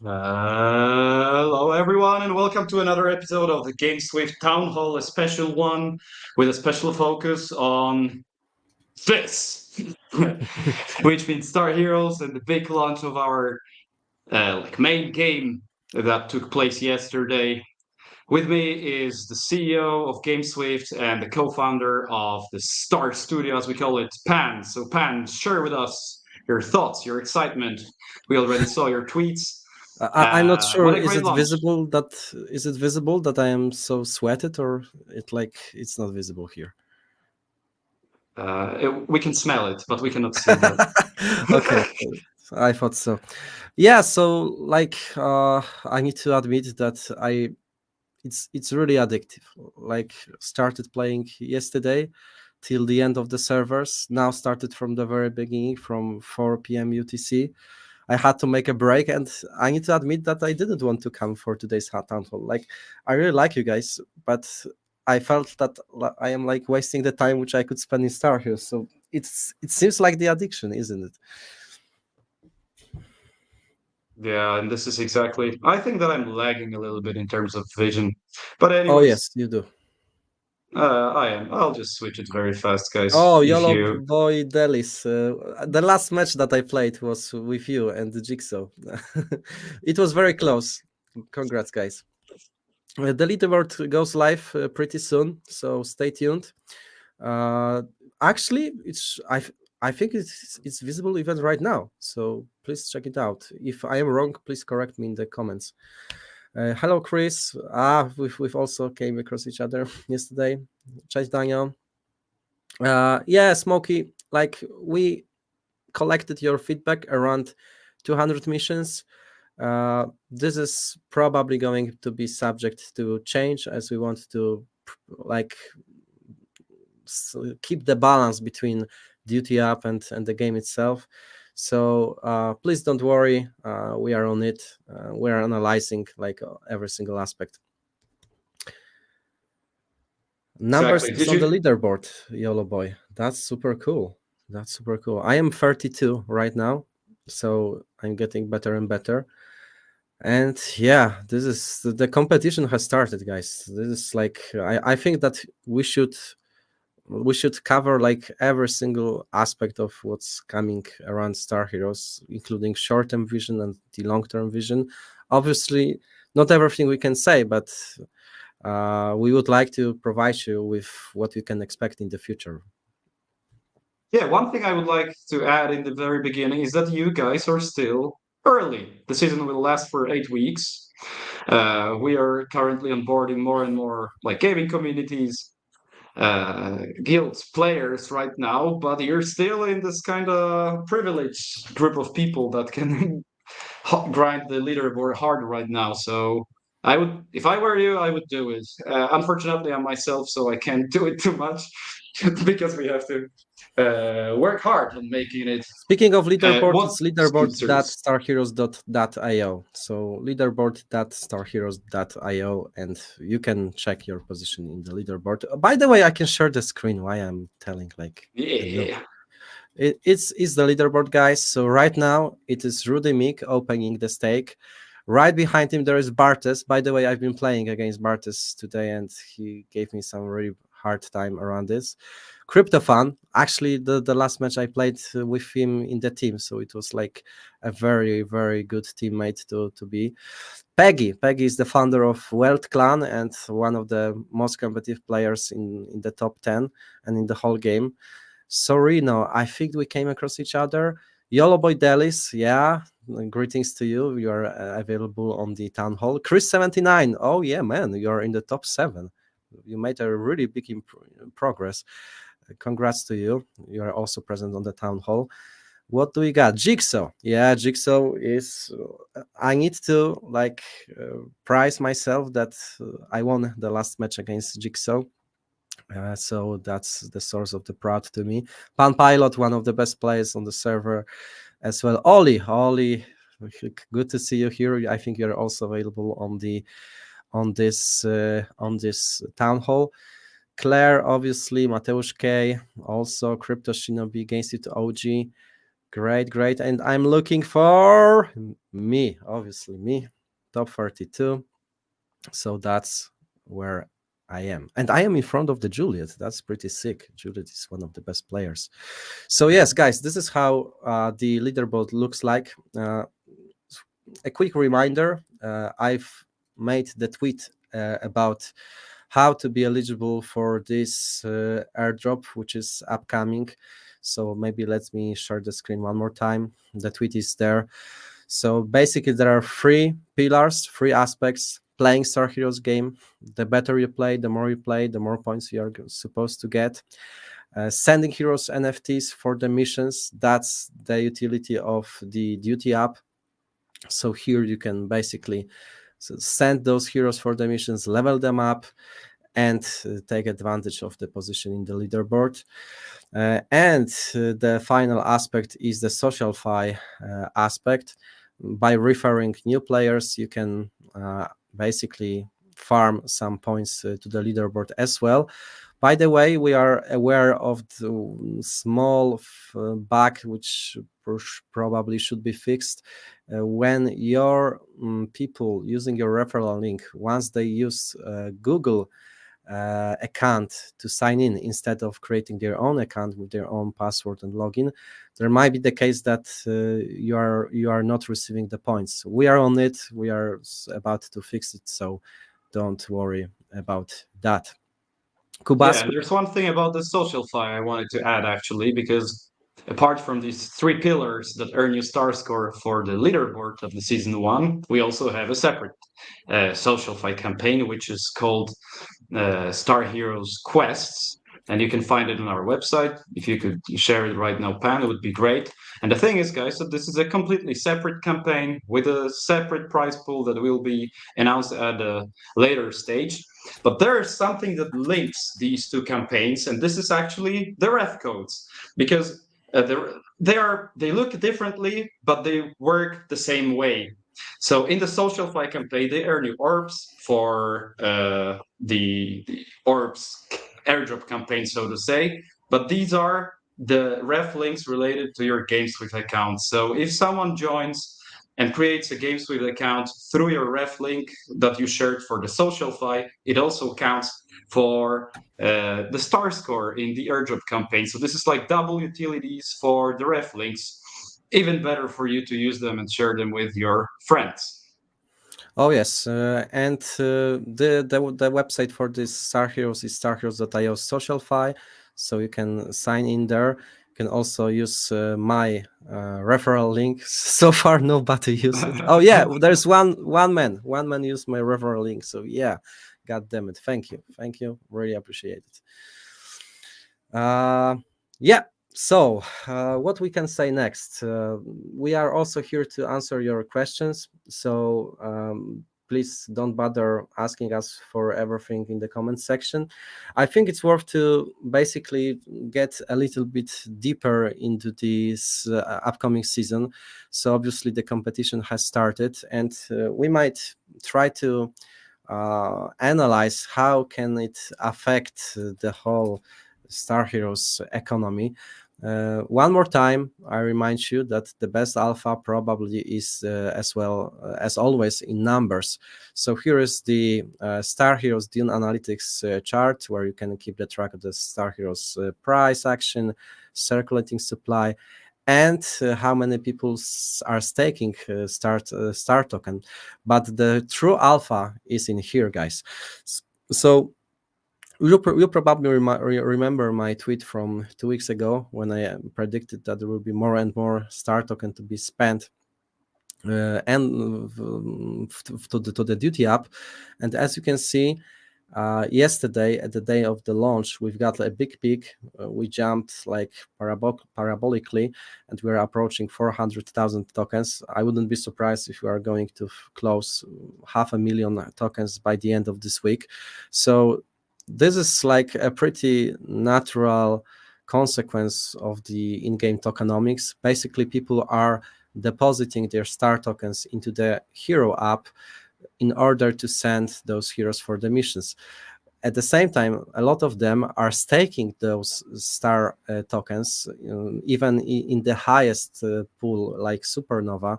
Hello, everyone, and welcome to another episode of the GameSwift Townhall, a special one with a special focus on this, which means Star Heroes and the big launch of our main game that took place yesterday. With me is the CEO of GameSwift and the co-founder of the Star Studio, as we call it, Pan. So, Pan, share with us your thoughts, your excitement. We already saw your tweets. I'm not sure. What a great launch! Is it visible that I am so sweated, or it's not visible here? We can smell it, but we cannot see Okay, that. I thought so. Yeah, so I need to admit that it's really addictive. Like started playing yesterday till the end of the servers. Now started from the very beginning, from 4 p.m. UTC. I had to make a break, and I need to admit that I didn't want to come for today's town hall. Like, I really like you guys, but I felt that I am like wasting the time which I could spend in Star Heroes. So it seems like the addiction, isn't it? Yeah, and this is exactly. I think that I'm lagging a little bit in terms of vision, but Oh anyways, yes, you do. I am. I'll just switch it very fast, guys. Oh, If Yellow you, Boy Delis. The last match that I played was with you and the Jigsaw. It was very close. Congrats, guys. The leaderboard goes live pretty soon, so stay tuned. Uh, Actually, I think it's visible even right now. So please check it out. If I am wrong, please correct me in the comments. Hello, Chris. We've also came across each other yesterday. Cześć, Daniel. Yeah, Smokey. Like we collected your feedback around 200 missions. This is probably going to be subject to change as we want to like keep the balance between duty up and the game itself. So please don't worry, we are on it. We are analyzing like every single aspect. Number exactly. six Did on the you? leaderboard, YOLO boy. That's super cool. That's super cool. I am 32 right now, so I'm getting better and better. And yeah, this is the competition has started, guys. This is like I think that we should cover like every single aspect of what's coming around Star Heroes, including short-term vision and the long-term vision. Obviously, not everything we can say, but we would like to provide you with what you can expect in the future. Yeah, one thing I would like to add in the very beginning is that you guys are still early. The season will last for 8 weeks. We are currently onboarding more and more like gaming communities, guilds, players right now, but you're still in this kind of privileged group of people that can grind the leaderboard hard right now. So I would, if I were you, I would do it. Unfortunately, I'm myself, so I can't do it too much because we have to work hard on making it Speaking of leaderboard, one it's good service. leaderboard.starheroes.io. So leaderboard.starheroes.io, and you can check your position in the leaderboard. By the way, I can share the screen while I'm telling like the news. Yeah, It's the leaderboard, guys. So right now it is Rudy Meek opening the stake. Right behind him there is Bartes. By the way, I've been playing against Bartes today, and he gave me some really hard time around this. Cryptofan, actually, the last match I played with him in the team, so it was like a very very good teammate to be. Peggy is the founder of Wealth Clan and one of the most competitive players in the top 10 and in the whole game. Sorino, I think we came across each other. Yolo Boy Delis, yeah, greetings to you. You are available on the town hall. Chris79, oh yeah, man, you are in the top 7. You made a really big progress. Congrats to you. You are also present on the town hall. What do we got? Jigsaw. Yeah, Jigsaw is. I need to prize myself that I won the last match against Jigsaw. So that's the source of the pride to me. Pan Pilot, one of the best players on the server as well. Oli, good to see you here. I think you're also available on this town hall. Claire, obviously, Mateusz K, also Crypto Shinobi, Against It OG. Great. And I'm looking for me, obviously me, top 32. So that's where I am. And I am in front of the Juliet. That's pretty sick. Juliet is one of the best players. So yes, guys, this is how the leaderboard looks like. A quick reminder, I've made the tweet about how to be eligible for this airdrop, which is upcoming. So maybe let me share the screen one more time. The tweet is there. So basically, there are three pillars, three aspects playing StarHeroes game. The better you play, the more you play, the more points you are supposed to get. Sending heroes NFTs for the missions, that's the utility of the duty app. So here you can basically send those heroes for the missions, level them up, and take advantage of the position in the leaderboard. And the final aspect is the social fi aspect. By referring new players, you can basically farm some points to the leaderboard as well. By the way, we are aware of the small bug which probably should be fixed. When your people using your referral link, once they use Google account to sign in instead of creating their own account with their own password and login, there might be the case that you are not receiving the points. We are on it. We are about to fix it, so don't worry about that. Yeah, Kubas. and there's one thing about the social fi I wanted to add actually, because apart from these three pillars that earn you star score for the leaderboard of the season one, we also have a separate social fi campaign, which is called StarHeroes Quests. And you can find it on our website. If you could share it right now, Pan, it would be great. And the thing is, guys, that this is a completely separate campaign with a separate prize pool that will be announced at a later stage. But there is something that links these two campaigns, and this is actually the ref codes, because they look differently, but they work the same way. So in the social fly campaign, they earn you orbs for the orbs airdrop campaign, so to say. But these are the ref links related to your GameSwift account. So if someone joins and creates a GameSwift account through your ref link that you shared for the social fly, it also counts for the star score in the airdrop campaign. So this is like double utilities for the ref links. Even better for you to use them and share them with your friends. Oh yes, and the website for this StarHeroes is starheroes.io social file, so you can sign in there. You can also use my referral link. So far, nobody used it. Oh yeah, there's one man used my referral link. So yeah, god damn it, thank you, really appreciate it. Yeah. So, what we can say next? We are also here to answer your questions. So, please don't bother asking us for everything in the comment section. I think it's worth to basically get a little bit deeper into this upcoming season. So, obviously, the competition has started, and we might try to analyze how can it affect the whole StarHeroes economy. One more time, I remind you that the best alpha probably is as well as always in numbers. So here is the StarHeroes Dune Analytics chart where you can keep the track of the StarHeroes price action, circulating supply, and how many people are staking star token. But the true alpha is in here, guys. So you probably remember my tweet from 2 weeks ago when I predicted that there will be more and more star token to be spent and to the duty app. And as you can see, yesterday at the day of the launch, we've got a big peak. We jumped like parabolically, and we're approaching 400,000 tokens. I wouldn't be surprised if we are going to close 500,000 tokens by the end of this week. So this is like a pretty natural consequence of the in-game tokenomics. Basically, people are depositing their star tokens into the hero app in order to send those heroes for the missions. At the same time, a lot of them are staking those star tokens, even in the highest pool like Supernova,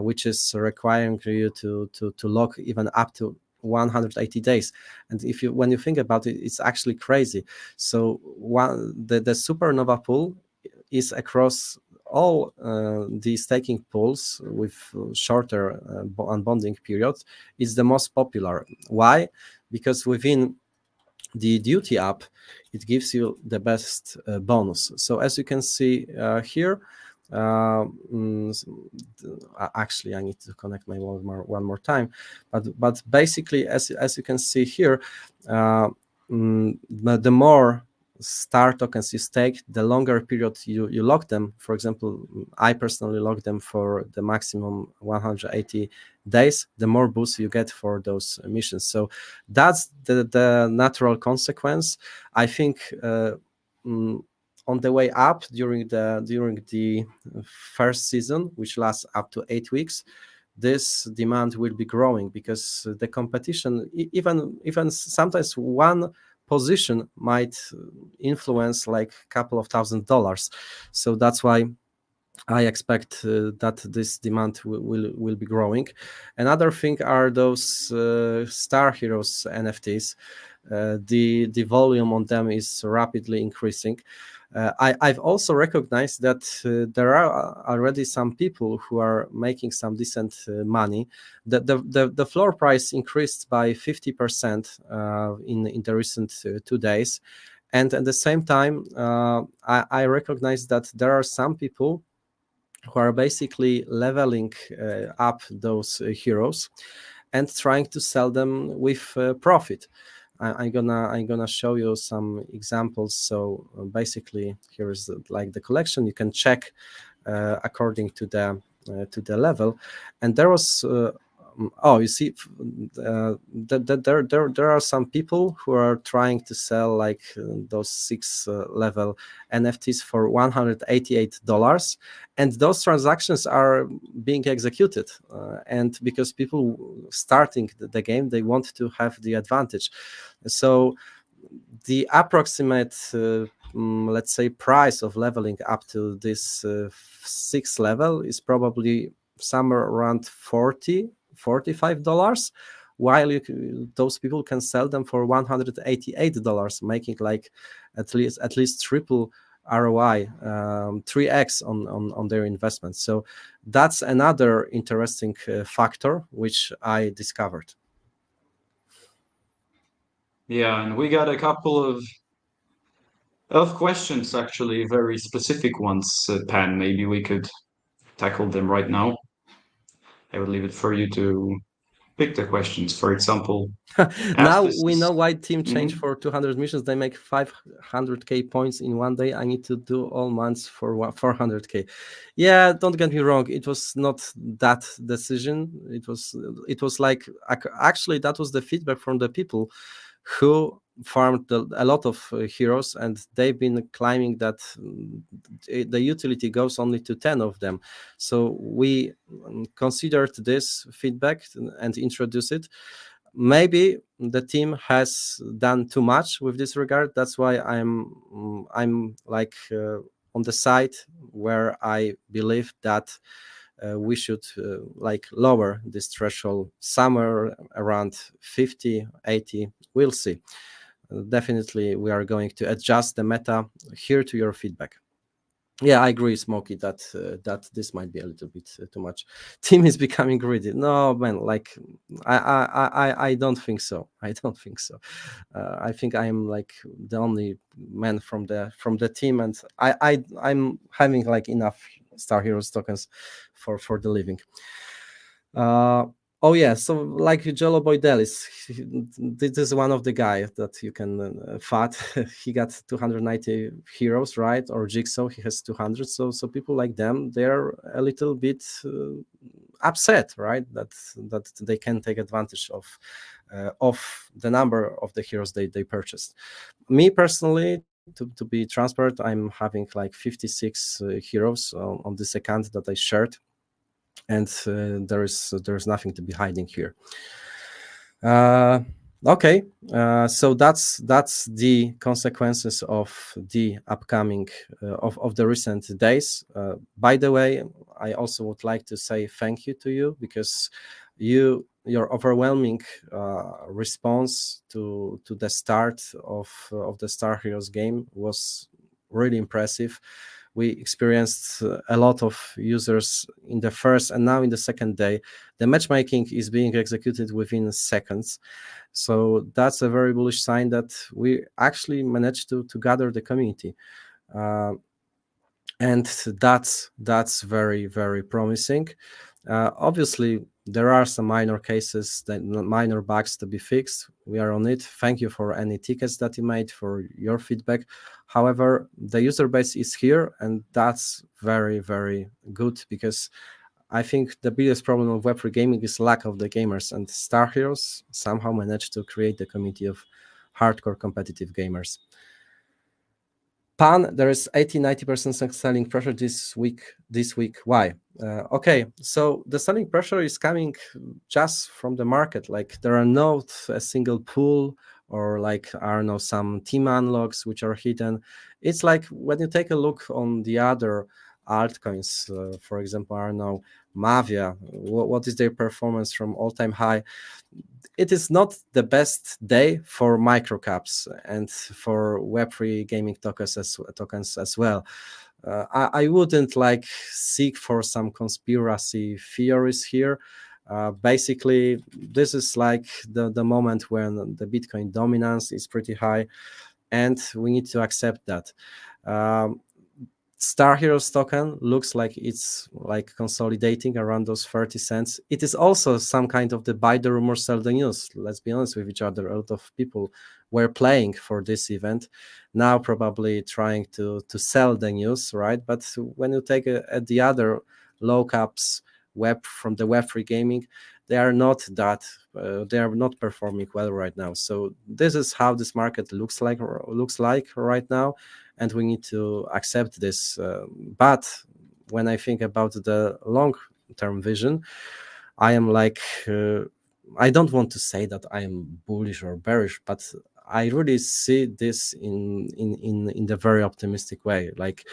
which is requiring you to lock even up to 180 days. And when you think about it, it's actually crazy. So the Supernova pool is across all the staking pools with shorter unbonding periods is the most popular. Why? Because within the duty app, it gives you the best bonus. So as you can see here, actually I need to connect my one more time, but basically as you can see here, the more star tokens you stake, the longer period you lock them. For example, I personally lock them for the maximum 180 days, the more boosts you get for those missions. So that's the natural consequence. I think on the way up during the first season, which lasts up to 8 weeks, this demand will be growing because the competition, even sometimes one position might influence like a couple of $1,000s. So that's why I expect that this demand will be growing. Another thing are those StarHeroes NFTs. The volume on them is rapidly increasing. I've also recognized that there are already some people who are making some decent money. The floor price increased by 50% in the recent 2 days. And at the same time, I recognize that there are some people who are basically leveling up those heroes and trying to sell them with profit. I'm gonna show you some examples. So basically, here is like the collection. You can check according to the level, and there was. You see, there are some people who are trying to sell like those 6 level NFTs for $188, and those transactions are being executed. And because people starting the game, they want to have the advantage. So the approximate let's say price of leveling up to this 6th level is probably somewhere around $45, while those people can sell them for $188, making like at least triple ROI, 3x on their investment. So that's another interesting factor which I discovered. Yeah, and we got a couple of questions, actually, very specific ones, Pan. Maybe we could tackle them right now. I would leave it for you to pick the questions. For example, Now this we know is why team changed Mhm. for 200 missions. They make 500k points in one day. I need to do all months for 400k. Yeah, don't get me wrong. It was not that decision. It was like actually that was the feedback from the people who farmed a lot of heroes, and they've been claiming that the utility goes only to 10 of them. So we considered this feedback and introduced it. Maybe the team has done too much with this regard. That's why I'm like on the side where I believe that we should like lower this threshold somewhere around 50, 80. We'll see. Definitely we are going to adjust the meta here to your feedback. Yeah, I agree, Smokey, that this might be a little bit too much. Team is becoming greedy. No, man, like I don't think so. I don't think so. I think I'm like the only man from the team, and I'm having like enough Star Heroes tokens for the living. Uh, oh yeah, so like Jello Boy Delis, this is one of the guys that you can fat. He got 290 heroes, right? Or Jigsaw, he has 200. So people like them, they're a little bit upset, right? That they can take advantage of the number of the heroes they purchased. Me personally, to be transparent, I'm having like 56 heroes on this account that I shared, and there's nothing to be hiding here. Okay, so that's the consequences of the upcoming of the recent days. By the way, I also would like to say thank you to you, because your overwhelming response to the start of the Star Heroes game was really impressive. We experienced a lot of users in the first and now in the second day. The matchmaking is being executed within seconds, so that's a very bullish sign that we actually managed to gather the community. Uh, and that's very, very promising. Obviously, there are some minor cases, that minor bugs to be fixed. We are on it. Thank you for any tickets that you made, for your feedback. However, the user base is here, and that's very, very good, because I think the biggest problem of Web3 gaming is lack of the gamers, and Star Heroes somehow managed to create a community of hardcore competitive gamers. Pan, there is 80-90% selling pressure this week. Why? Okay, so the selling pressure is coming just from the market. Like, there are not a single pool, or like are no some team unlocks which are hidden. It's like when you take a look on the other altcoins, for example, are now Mavia. What is their performance from all-time high? It is not the best day for microcaps and for Web3 gaming tokens as well. I wouldn't like seek for some conspiracy theories here. Basically, this is like the moment when the Bitcoin dominance is pretty high, and we need to accept that. Um, Star Heroes token looks like it's like consolidating around those 30 cents. It is also some kind of the buy the rumor, sell the news. Let's be honest with each other. A lot of people were playing for this event, now probably trying to sell the news, right? But when you take at the other low caps web from the Web3 gaming, they are not that they are not performing well right now. So this is how this market looks like right now, and we need to accept this. But when I think about the long term vision, I am like, I don't want to say that I am bullish or bearish, but I really see this in the very optimistic way. Like,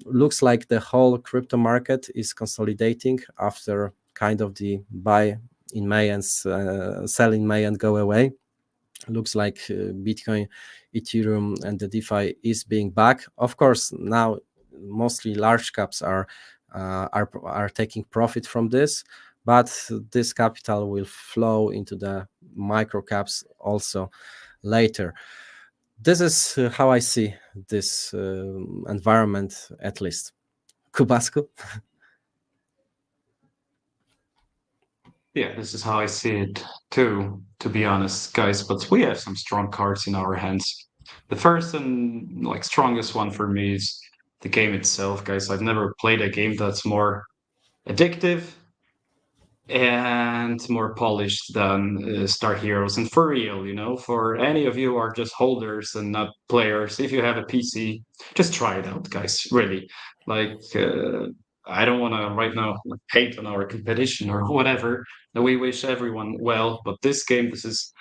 looks like the whole crypto market is consolidating after kind of the buy in May and sell in May and go away. Looks like Bitcoin, Ethereum, and the DeFi is being back. Of course, now mostly large caps are taking profit from this, but this capital will flow into the micro caps also later. This is how I see this environment, at least. Kubasku? Yeah, this is how I see it too, to be honest, guys. But we have some strong cards in our hands. The first and like strongest one for me is the game itself, guys. I've never played a game that's more addictive and more polished than Star Heroes. And for real, for any of you who are just holders and not players, if you have a PC, just try it out, guys. Really, like I don't want to right now hate on our competition or whatever. We wish everyone well, but this game, this is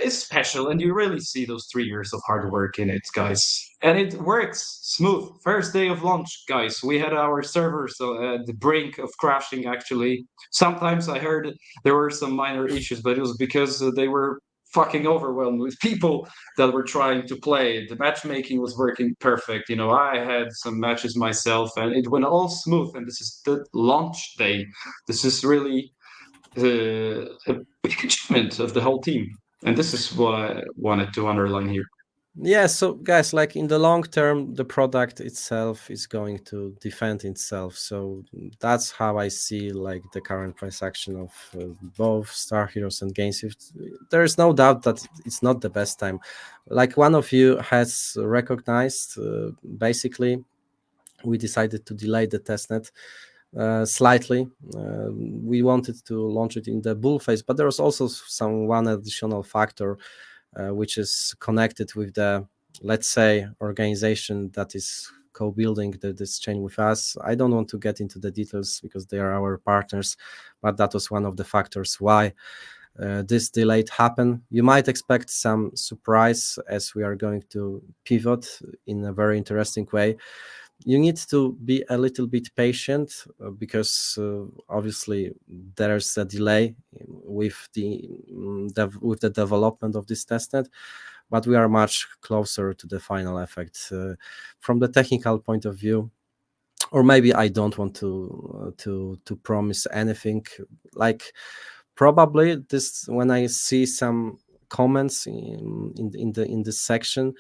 special, and you really see those 3 years of hard work in it, guys. And it works smooth. First day of launch, guys, we had our servers at the brink of crashing. Actually, sometimes I heard there were some minor issues, but it was because they were fucking overwhelmed with people that were trying to play. The matchmaking was working perfect. I had some matches myself, and it went all smooth. And this is the launch day. This is really a big achievement of the whole team. And this is what I wanted to underline here. Yeah, so guys, like in the long term, the product itself is going to defend itself. So that's how I see like the current price action of both Star Heroes and GameSwift. There is no doubt that it's not the best time. Like, one of you has recognized, basically, we decided to delay the testnet slightly. We wanted to launch it in the bull phase, but there was also one additional factor which is connected with the, let's say, organization that is co-building this chain with us. I don't want to get into the details because they are our partners, but that was one of the factors why. this delayed happen. You might expect some surprise as we are going to pivot in a very interesting way. You need to be a little bit patient because obviously there's a delay with with the development of this testnet, but we are much closer to the final effect from the technical point of view. Or maybe I don't want to promise anything. Like probably this, when I see some comments in this section,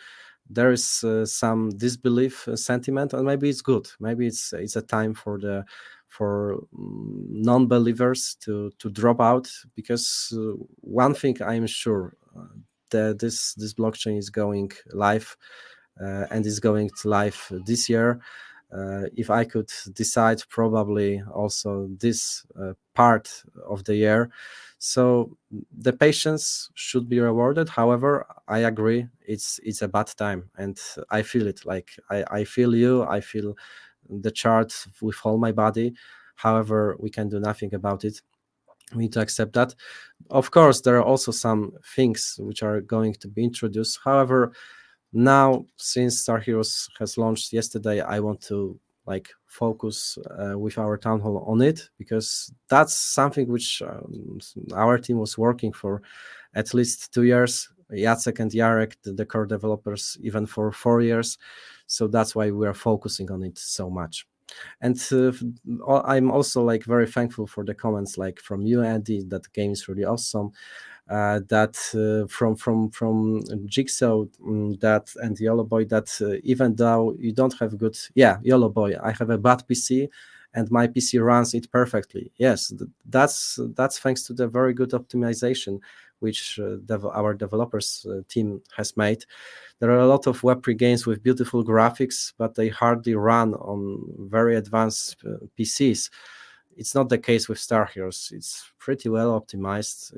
there is some disbelief sentiment, and maybe it's good. Maybe it's a time for non-believers to drop out, because one thing I'm sure, that this blockchain is going live, and is going to live this year. If I could decide, probably also this part of the year. So the patience should be rewarded. However, I agree, it's a bad time, and I feel it. Like I feel you, I feel the chart with all my body. However, we can do nothing about it. We need to accept that. Of course, there are also some things which are going to be introduced. However, now, since StarHeroes has launched yesterday, I want to like focus with our town hall on it, because that's something which our team was working for at least 2 years. Jacek and Jarek, the core developers, even for 4 years. So that's why we are focusing on it so much. And I'm also like very thankful for the comments like from you, Andy, that game is really awesome. That from Jigsaw, that and Yellow Boy, that even though you don't have good, yeah, Yellow Boy, I have a bad PC and my PC runs it perfectly. Yes, that's thanks to the very good optimization which our developers team has made. There are a lot of Web3 games with beautiful graphics, but they hardly run on very advanced PCs. It's not the case with StarHeroes. It's pretty well optimized.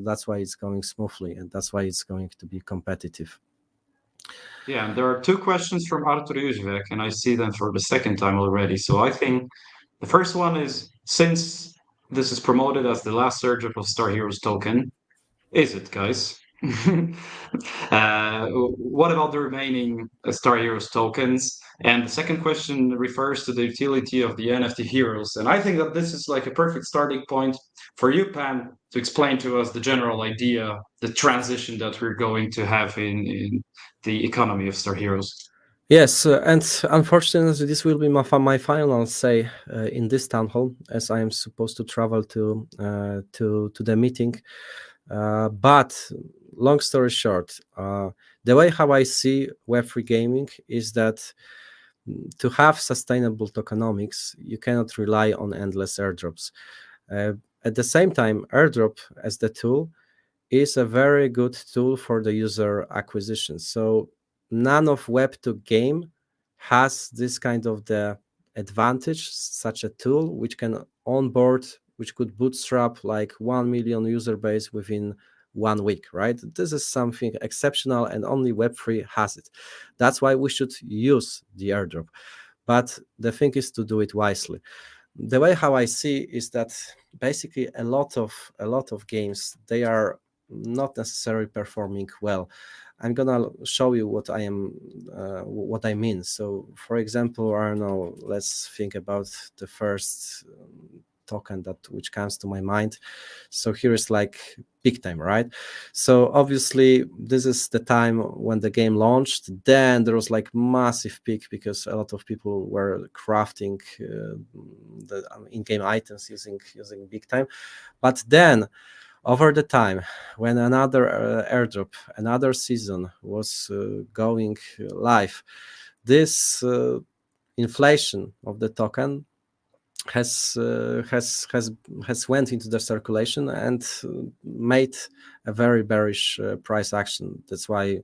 That's why it's going smoothly, and that's why it's going to be competitive. Yeah, and there are two questions from Artur Uzbek, and I see them for the second time already. So I think the first one is, since this is promoted as the last airdrop of Star Heroes token, is it, guys? What about the remaining Star Heroes tokens? And the second question refers to the utility of the NFT heroes. And I think that this is like a perfect starting point for you, Pan, to explain to us the general idea, the transition that we're going to have in the economy of Star Heroes. Yes, and unfortunately, this will be my final say in this town hall, as I am supposed to travel to the meeting. But long story short, the way how I see Web3 gaming is that to have sustainable tokenomics, you cannot rely on endless airdrops. Uh, at the same time, airdrop as the tool is a very good tool for the user acquisition. So none of Web2 game has this kind of the advantage, such a tool which can onboard, which could bootstrap like 1 million user base within 1 week, right? This is something exceptional, and only Web3 has it. That's why we should use the airdrop. But the thing is to do it wisely. The way how I see is that basically a lot of games, they are not necessarily performing well. I'm gonna show you what I mean. So, for example, I don't know. Let's think about the first token that which comes to my mind. So here is like peak time, right? So obviously this is the time when the game launched. Then there was like massive peak because a lot of people were crafting the in-game items using big time. But then over the time, when another airdrop, another season was going live, this inflation of the token has went into the circulation and made a very bearish price action. That's why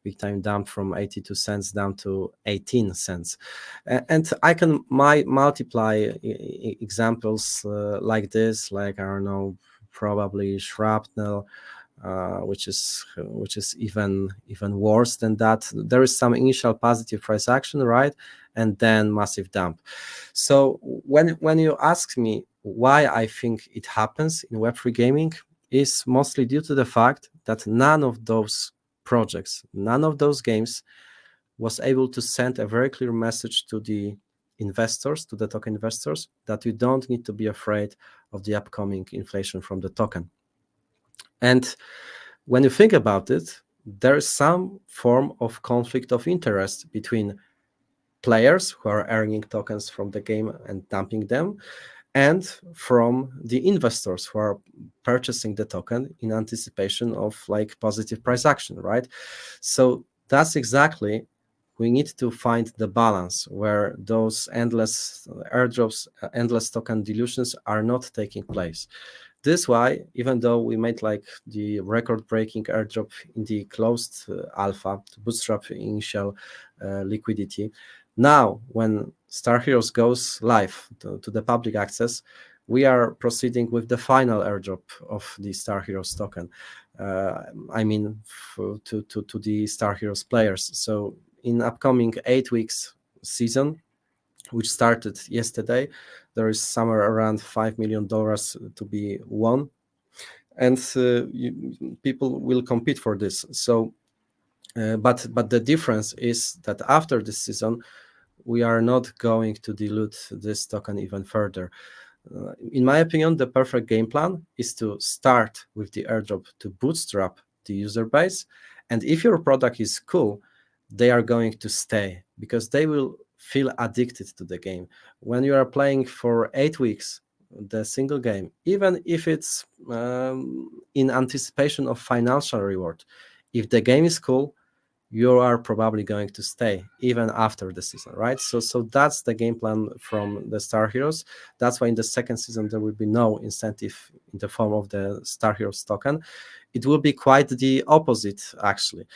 big time dumped from 82 cents down to 18 cents. And I can multiply examples like this, like I don't know, probably shrapnel, which is even worse than that. There is some initial positive price action, right, and then massive dump. So when you ask me why I think it happens in Web3 gaming, is mostly due to the fact that none of those projects, none of those games was able to send a very clear message to the investors, to the token investors, that you don't need to be afraid of the upcoming inflation from the token. And when you think about it, there is some form of conflict of interest between players who are earning tokens from the game and dumping them, and from the investors who are purchasing the token in anticipation of like positive price action, right? So that's exactly, we need to find the balance where those endless airdrops, endless token dilutions are not taking place. This is why, even though we made like the record-breaking airdrop in the closed alpha to bootstrap initial liquidity, now when StarHeroes goes live to the public access, we are proceeding with the final airdrop of the StarHeroes token. I mean, to the StarHeroes players. So in upcoming 8 weeks season, which started yesterday, there is somewhere around $5 million to be won, and people will compete for this. So, but the difference is that after this season, we are not going to dilute this token even further. In my opinion, the perfect game plan is to start with the airdrop to bootstrap the user base, and if your product is cool, they are going to stay because they will feel addicted to the game. When you are playing for 8 weeks the single game, even if it's in anticipation of financial reward, if the game is cool, you are probably going to stay even after the season, right? So that's the game plan from the StarHeroes. That's why in the second season there will be no incentive in the form of the StarHeroes token. It will be quite the opposite, actually.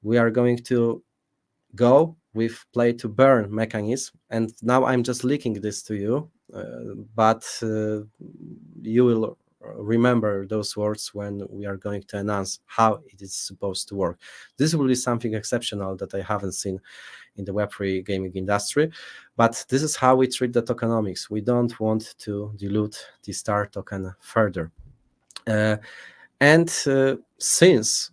We are going to go with play to burn mechanism, and now I'm just leaking this to you, but you will remember those words when we are going to announce how it is supposed to work. This will be something exceptional that I haven't seen in the Web3 gaming industry, but this is how we treat the tokenomics. We don't want to dilute the star token further. And since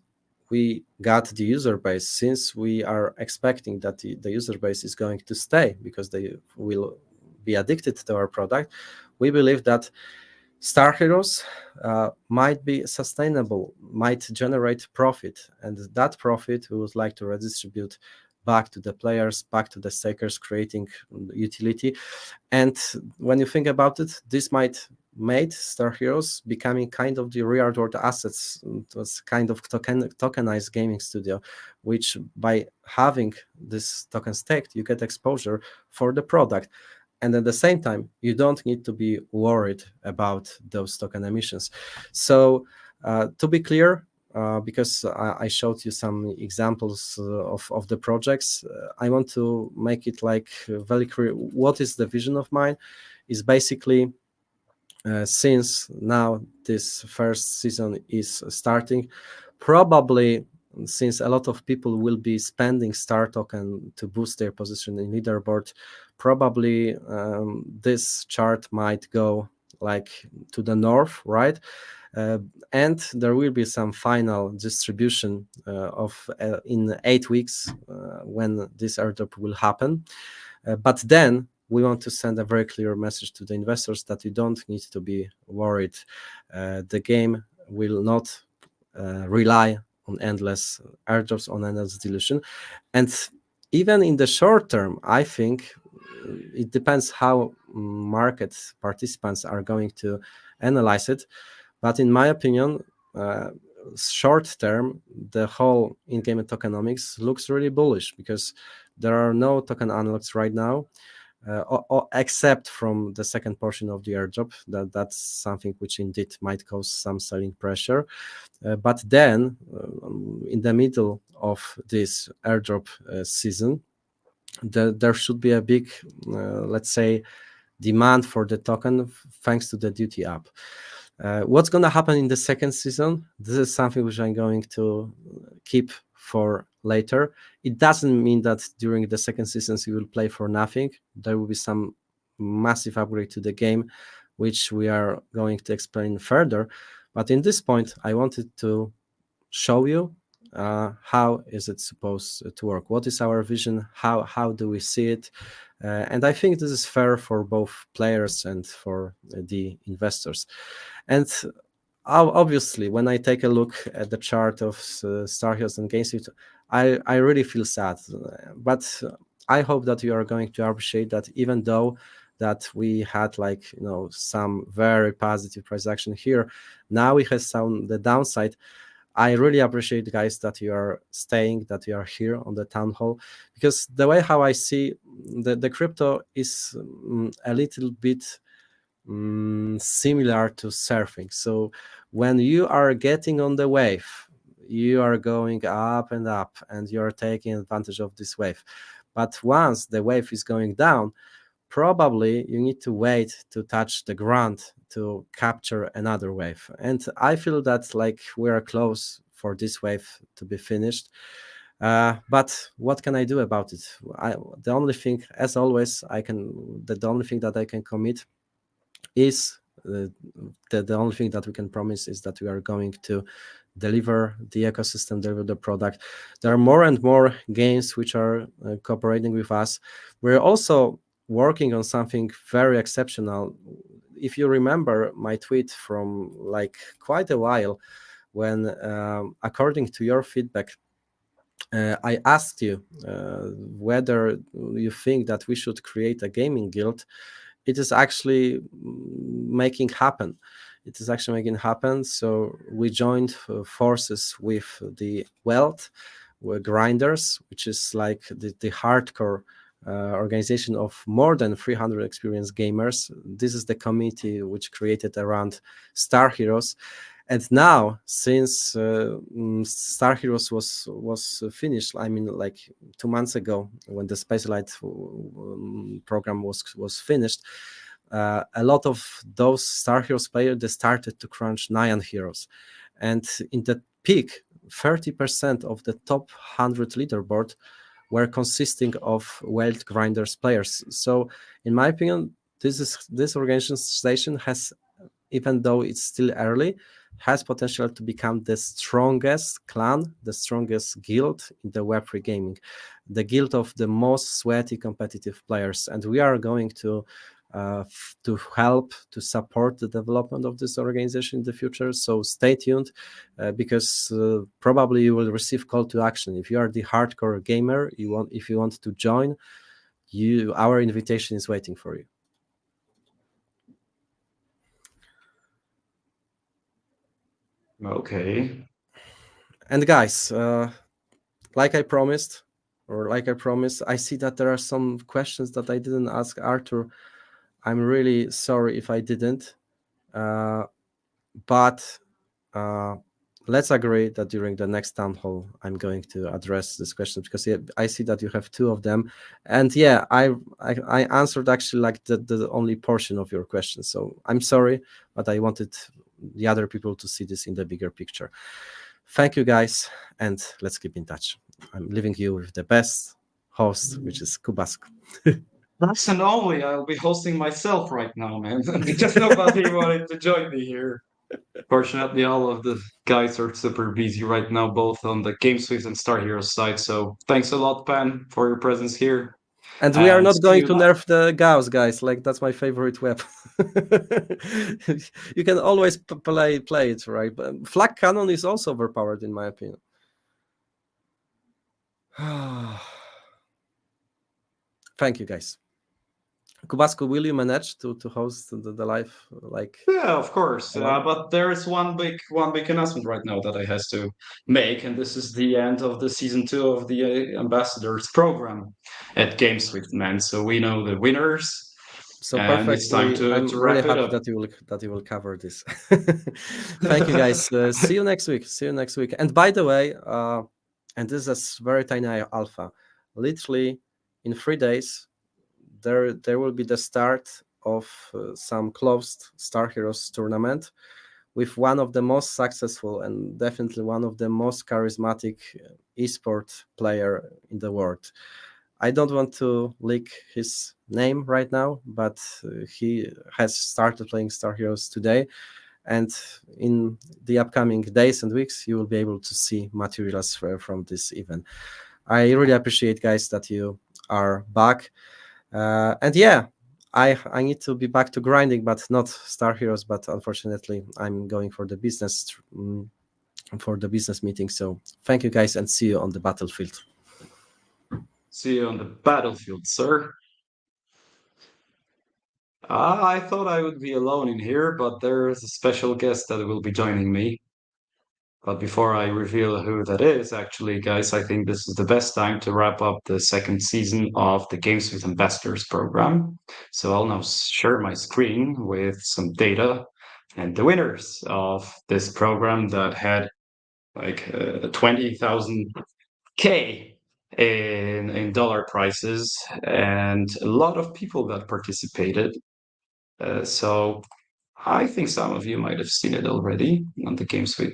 we got the user base, since we are expecting that the user base is going to stay because they will be addicted to our product, we believe that StarHeroes might be sustainable, might generate profit, and that profit we would like to redistribute back to the players, back to the stakers, creating utility. And when you think about it, this might made StarHeroes becoming kind of the real-world assets. It was kind of tokenized gaming studio, which by having this token staked, you get exposure for the product. And at the same time, you don't need to be worried about those token emissions. So to be clear, because I showed you some examples of the projects, I want to make it like very clear. What is the vision of mine is basically, since now this first season is starting, probably since a lot of people will be spending star token to boost their position in leaderboard, probably this chart might go like to the north, right? And there will be some final distribution of in 8 weeks when this airdrop will happen. But then we want to send a very clear message to the investors that you don't need to be worried. The game will not rely on endless airdrops, on endless dilution. And even in the short term, I think it depends how market participants are going to analyze it. But in my opinion, short term, the whole in-game tokenomics looks really bullish because there are no token unlocks right now, except from the second portion of the airdrop. That's something which indeed might cause some selling pressure. But then, in the middle of this airdrop season, there should be a big, let's say, demand for the token thanks to the duty up. What's going to happen in the second season? This is something which I'm going to keep for later. It doesn't mean that during the second season you will play for nothing. There will be some massive upgrade to the game, which we are going to explain further. But in this point, I wanted to show you how is it supposed to work, what is our vision, how do we see it, and I think this is fair for both players and for the investors. And obviously, when I take a look at the chart of StarHeroes and GameSwift, I really feel sad, but I hope that you are going to appreciate that, even though that we had like some very positive price action here, now we have some the downside. I really appreciate, guys, that you are staying, that you are here on the town hall, because the way how I see the crypto is a little bit similar to surfing. So when you are getting on the wave, you are going up and up, and you are taking advantage of this wave. But once the wave is going down, probably you need to wait to touch the ground to capture another wave. And I feel that like we are close for this wave to be finished. But what can I do about it? The only thing, as always, the only thing that I can commit is the only thing that we can promise is that we are going to deliver the ecosystem, deliver the product. There are more and more games which are cooperating with us. We're also working on something very exceptional. If you remember my tweet from like quite a while, when according to your feedback, I asked you whether you think that we should create a gaming guild. It is actually making happen. It is actually making happen. So we joined forces with the Wealth Grinders, which is like the hardcore organization of more than 300 experienced gamers. This is the community which created around StarHeroes. And now, since StarHeroes was finished, I mean, like 2 months ago, when the Spacelight program was finished, a lot of those StarHeroes players, they started to crunch Nyan Heroes, and in the peak, 30% of the top 100 leaderboard were consisting of Wealth Grinders players. So, in my opinion, this organization has, even though it's still early, has potential to become the strongest clan, the strongest guild in the Web3 gaming, the guild of the most sweaty competitive players. And we are going to help to support the development of this organization in the future. So stay tuned, because probably you will receive call to action. If you are the hardcore gamer, if you want to join, our invitation is waiting for you. Okay. And guys, like I promised, I see that there are some questions that I didn't ask Arthur. I'm really sorry if I didn't, but let's agree that during the next town hall, I'm going to address this question, because I see that you have 2 of them, and yeah, I answered actually like the only portion of your question. So I'm sorry, but I wanted the other people to see this in the bigger picture. Thank you, guys, and let's keep in touch. I'm leaving you with the best host, which is Kubasku. Last and only, I'll be hosting myself right now, man. Because nobody wanted to join me here. Fortunately, all of the guys are super busy right now, both on the GameSwift and StarHeroes side. So thanks a lot, Pan, for your presence here. And we are And not see going you to nerf the Gauss, guys. Like, that's my favorite weapon. You can always play it, right? But Flag Cannon is also overpowered, in my opinion. Thank you, guys. Kubasku, will you manage to host the live? Like, Yeah, of course. But there is one big announcement right now that I has to make, and this is the end of the season 2 of the Ambassadors program at GameSwift, man. So we know the winners, so and it's time perfectly. I'm to really wrap it happy up. that you will cover this. Thank you, guys. See you next week. See you next week. And by the way, and this is very tiny alpha. Literally, in 3 days, there will be the start of some closed StarHeroes tournament with one of the most successful and definitely one of the most charismatic esport player in the world. I don't want to leak his name right now, but he has started playing StarHeroes today, and in the upcoming days and weeks you will be able to see materials from this event. I really appreciate, guys, that you are back. And yeah, I need to be back to grinding, but not StarHeroes. But unfortunately, I'm going for the business meeting. So thank you, guys, and see you on the battlefield. See you on the battlefield, sir. I thought I would be alone in here, but there's a special guest that will be joining me. But before I reveal who that is, actually, guys, I think this is the best time to wrap up the second season of the GameSwift Ambassadors program. So I'll now share my screen with some data and the winners of this program that had like 20,000 K in dollar prices and a lot of people that participated. So I think some of you might have seen it already on the GameSwift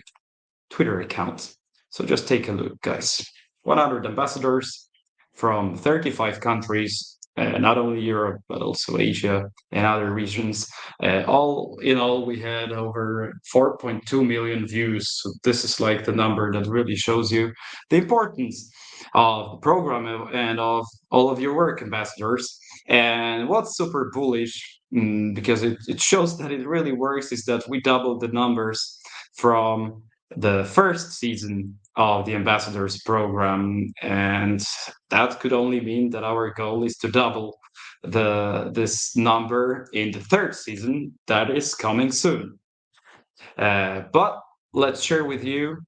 Twitter account. So just take a look, guys. 100 ambassadors from 35 countries, not only Europe, but also Asia and other regions. All in all, we had over 4.2 million views. So this is like the number that really shows you the importance of the program and of all of your work, ambassadors. And what's super bullish, because it shows that it really works, is that we doubled the numbers from the first season of the ambassadors program, and that could only mean that our goal is to double this number in the third season that is coming soon. But let's share with you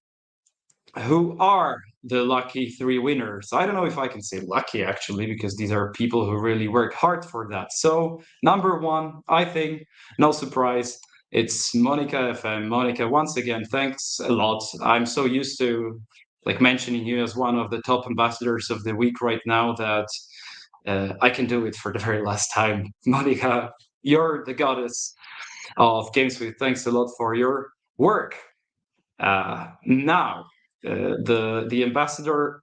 who are the lucky three winners. I don't know if I can say lucky actually, because these are people who really work hard for that. So number one, I think, no surprise, it's Monica FM. Monica, once again, thanks a lot. I'm so used to like mentioning you as one of the top ambassadors of the week right now that I can do it for the very last time. Monica, you're the goddess of GameSwift. Thanks a lot for your work. Now, the ambassador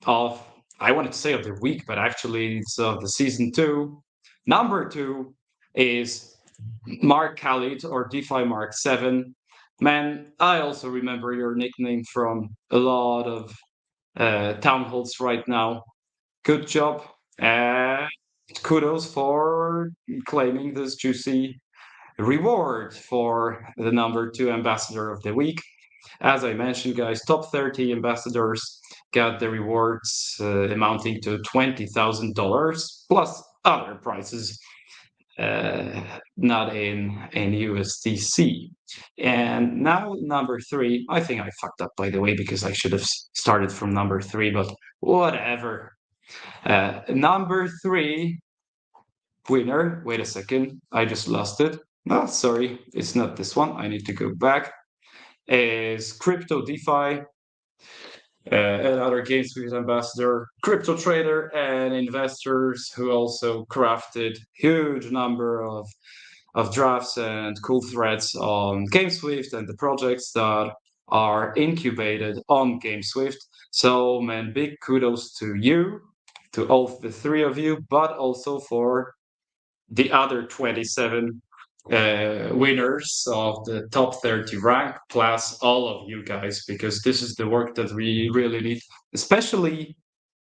of, I wanted to say of the week, but actually it's of the season two. Number two is Mark Khalid, or DeFi Mark 7. Man, I also remember your nickname from a lot of town halls right now. Good job. And kudos for claiming this juicy reward for the number two ambassador of the week. As I mentioned, guys, top 30 ambassadors got the rewards amounting to $20,000 plus other prizes, not in USDC. And now number three, I think I fucked up, by the way, because I should have started from number three, but whatever. Number three winner, wait a second, I just lost it. Oh, sorry, it's not this one. I need to go back. Is Crypto DeFi, another GameSwift ambassador, crypto trader, and investors who also crafted huge number of drafts and cool threads on GameSwift and the projects that are incubated on GameSwift. So, man, big kudos to you, to all the three of you, but also for the other 27 winners of the top 30 rank, plus all of you guys, because this is the work that we really need, especially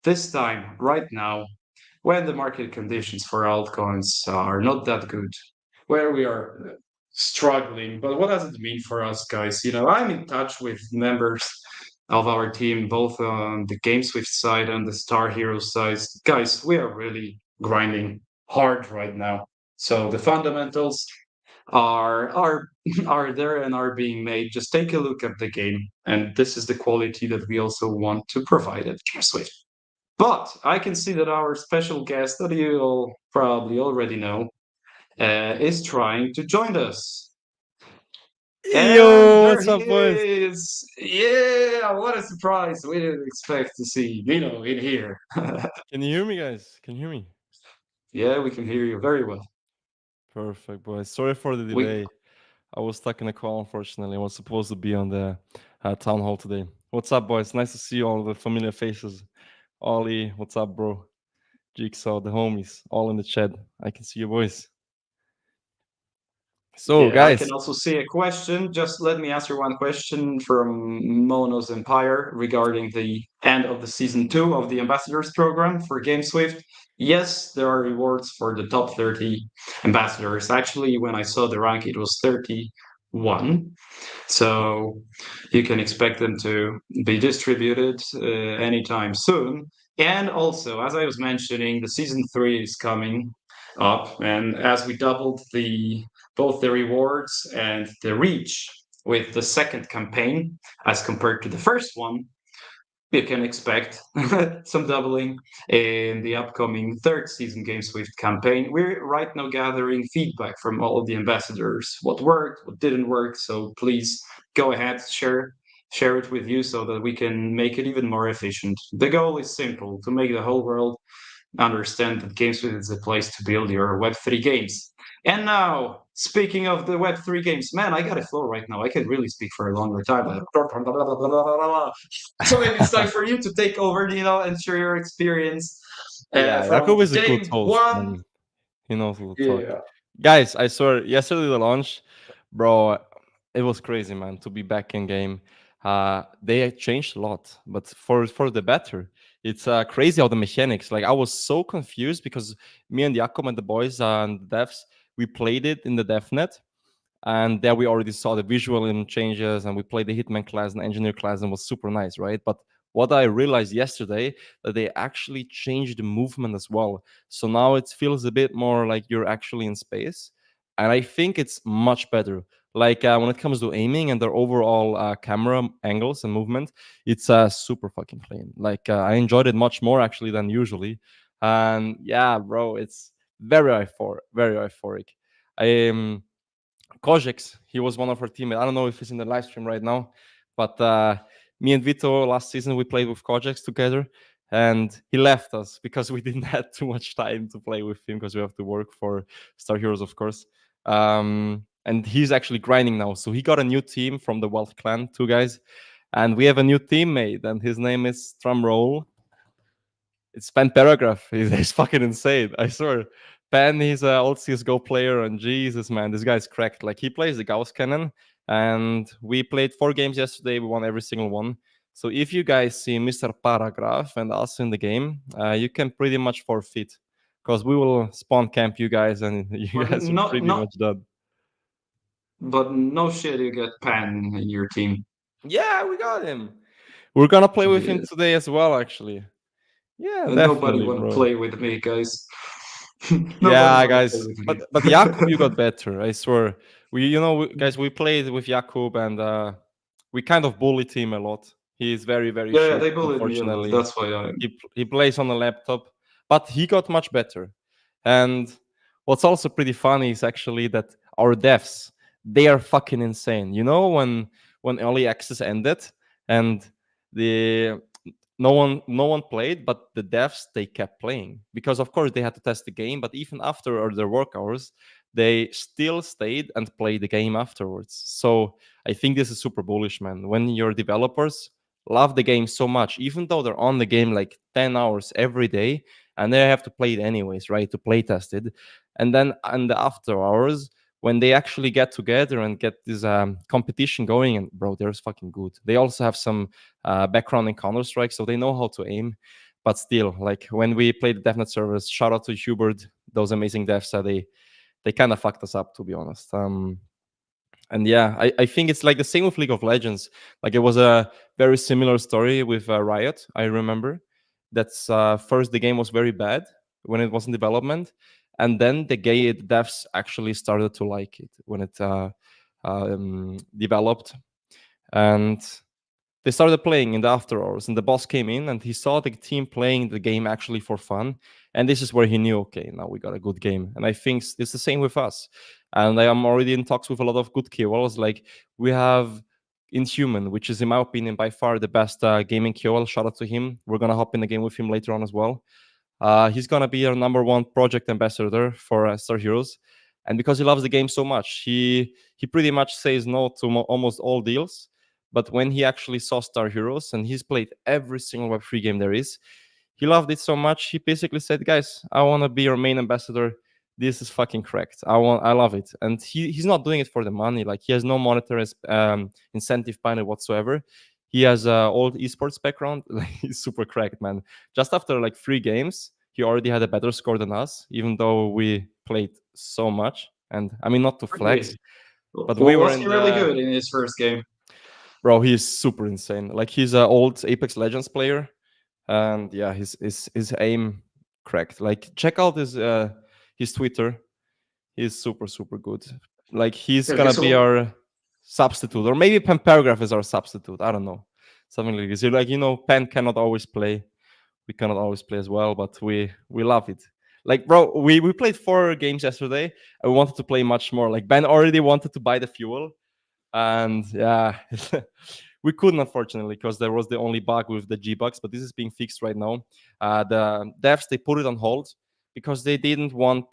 this time, right now, when the market conditions for altcoins are not that good, where we are struggling. But what does it mean for us, guys? You know, I'm in touch with members of our team, both on the GameSwift side and the StarHeroes side. Guys, we are really grinding hard right now. So the fundamentals are are there and are being made. Just take a look at the game, and this is the quality that we also want to provide at GameSwift. But I can see that our special guest, that you all probably already know, is trying to join us. And Yo, there what's he up, boys? is. Yeah, what a surprise. We didn't expect to see Nino in here. Can you hear me, guys? Can you hear me? Yeah, we can hear you very well. Perfect, boys. Sorry for the We delay. I was stuck in a call, unfortunately. I was supposed to be on the town hall today. What's up, boys? Nice to see all the familiar faces. Ollie, what's up, bro? Jigsaw, the homies, all in the chat. I can see your voice. So, Yeah, I can guys, also see a question. Just let me answer one question from Mono's Empire regarding the end of the season 2 of the ambassadors program for GameSwift. Yes, there are rewards for the top 30 ambassadors. Actually, when I saw the rank, it was 31. So you can expect them to be distributed anytime soon. And also, as I was mentioning, the season 3 is coming up, and as we doubled the both the rewards and the reach with the second campaign as compared to the first one, you can expect some doubling in the upcoming third season GameSwift campaign. We're right now gathering feedback from all of the ambassadors, what worked, what didn't work. So please go ahead, share it with you so that we can make it even more efficient. The goal is simple: to make the whole world understand that GameSwift is a place to build your Web3 games. And now, speaking of the Web3 games, man, I got a flow right now. I can really speak for a longer time. So maybe it's time for you to take over, and share your experience yeah, from Jakub is a good day host, one. man. He knows what to talk. Yeah. Guys, I swear, yesterday the launch, bro, it was crazy, man, to be back in game. They changed a lot, but for the better. It's crazy how the mechanics. Like I was so confused because me and Jakob and the boys and the devs, we played it in the DevNet, and there we already saw the visual changes, and we played the Hitman class and Engineer class, and was super nice, right? But what I realized yesterday, that they actually changed the movement as well. So now it feels a bit more like you're actually in space, and I think it's much better. Like when it comes to aiming and their overall camera angles and movement, it's super fucking clean. Like I enjoyed it much more actually than usually, and yeah, bro, it's very euphoric. I Kojex, he was one of our teammates. I don't know if he's in the live stream right now, but me and Vito last season we played with Kojex together, and he left us because we didn't have too much time to play with him because we have to work for StarHeroes, of course. And he's actually grinding now, so he got a new team from the Wealth Clan, 2 guys, and we have a new teammate, and his name is Drumroll. It's Pan Paragraf. He's fucking insane. I swear. Pan, he's an old CSGO player, and Jesus, man, this guy's cracked. Like, he plays the Gauss Cannon, and we played 4 games yesterday. We won every single one. So if you guys see Mr. Paragraph and us in the game, you can pretty much forfeit, because we will spawn camp you guys, and you But guys are no, pretty much done. but no shit, you get Pan in your team. Yeah, we got him. We're gonna play with him Yeah. today as well, actually. Yeah, Nobody definitely, want to bro. play with me, guys. Nobody Yeah, want to play guys, with me. but Jakub, you got better. I swear. Guys, we played with Jakub, and we kind of bullied him a lot. He is very Yeah, shit. they bullied me a lot. Unfortunately, That's why I. he plays on a laptop, but he got much better. And what's also pretty funny is actually that our devs, they are fucking insane. You know, when early access ended and the no one played, but the devs, they kept playing because of course they had to test the game, but even after their work hours, they still stayed and played the game afterwards. So I think this is super bullish, man. When your developers love the game so much, even though they're on the game like 10 hours every day, and they have to play it anyways, right, to play test it, and then in the after hours, when they actually get together and get this competition going, and bro, they're fucking good. They also have some background in Counter Strike, so they know how to aim. But still, like when we played the DevNet servers, shout out to Hubert, those amazing devs. They kind of fucked us up, to be honest. And yeah, I think it's like the same with League of Legends. Like it was a very similar story with Riot. I remember that's first the game was very bad when it was in development, and then the devs actually started to like it when it developed, and they started playing in the after hours, and the boss came in and he saw the team playing the game actually for fun, and this is where he knew, okay, now we got a good game. And I think it's the same with us, and I am already in talks with a lot of good KOLs. Like we have Inhuman, which is in my opinion by far the best gaming KOL. Shout out to him. We're gonna hop in the game with him later on as well. He's gonna be our number one project ambassador for StarHeroes, and because he loves the game so much, he pretty much says no to almost all deals. But when he actually saw StarHeroes and he's played every single Web3 game there is, he loved it so much. He basically said, "Guys, I want to be your main ambassador. this is fucking cracked. I love it. And he's not doing it for the money. Like, he has no monetary incentive behind it whatsoever. He has a old esports background. Like, he's super cracked, man. Just after like 3 games, he already had a better score than us, even though we played so much. And I mean, not to flex, Really? but we Well, were was in he really the good in his first game? bro. He's super insane. Like, he's an old Apex Legends player, and yeah, his aim cracked. Like, check out his Twitter. He's super good. Like, he's Okay, gonna be so our substitute, or maybe Pan Paragraf is our substitute. I don't know, something like this. Like, Pan cannot always play. We cannot always play as well, but we love it. Like, bro, we played 4 games yesterday. I wanted to play much more. Like, Ben already wanted to buy the fuel, and yeah, we couldn't, unfortunately, because there was the only bug with the G-Bucks, but this is being fixed right now. The devs, they put it on hold because they didn't want